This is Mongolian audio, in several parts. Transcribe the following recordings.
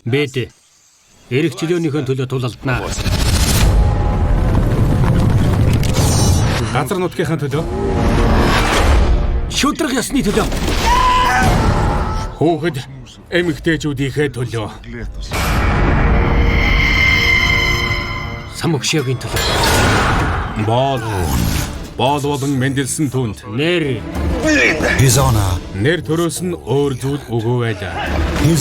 Бид эрх чөлөөнийхөө төлөө тулалднаа. Газар нутгийнхаа төлөө. Шудраг ёсны төлөө. Хүүхэд эмэгтэйчүүдийнхээ төлөө. Самөгшөөгийн төлөө. Боол болон мэндэлсэн түнд. Нэр Нэр төрөөс нь өөр зүйл үгүй байлаа.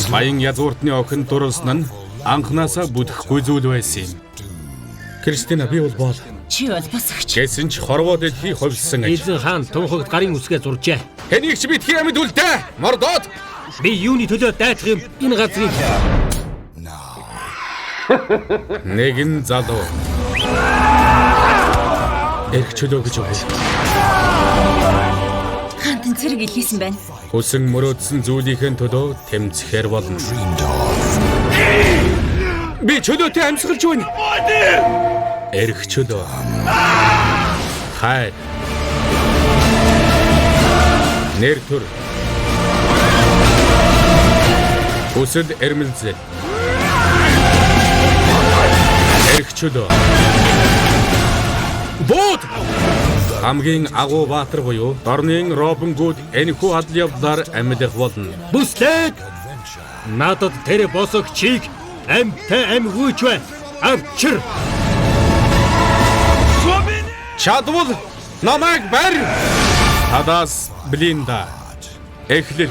Баян язгууртны охин дурлсан нь анханасаа бүтэхгүй зүйл байсан юм. Кристина би бол Чи бол босгоч. гэсэн ч хорвоо дэлхий хувьсан аж. эзэн хаан тунхагт гарын үсгээ зуржээ. Хэнийг ч битгий амьд үлдээ. Мордоод. Би юуны төлөө дайцах юм энэ газрыг. Нэгэн залуу. Эрх чөлөө гэж үгүй. Хаантан цэрэг илгээсэн байна. Хүсэн мөрөөдсөн зүйлийнхээ төлөө тэмцэхэр болно. Би чөлөөтэй амьсгалж байна. Эрх чөлөө. Хайр. Нэр төр. Хүсэл эрмэлзэл. Эрх чөлөө. Бод! Хамгийн агуу баатар буюу Дорнын Робин Гуд энэхүү адал явдлаар амьдах болно. Бүслээд надад тэр босгочийг амьтаа амьгүйч бай. Авчир. Чадвал намайг барь. Хадас Блинда. Эхлэл.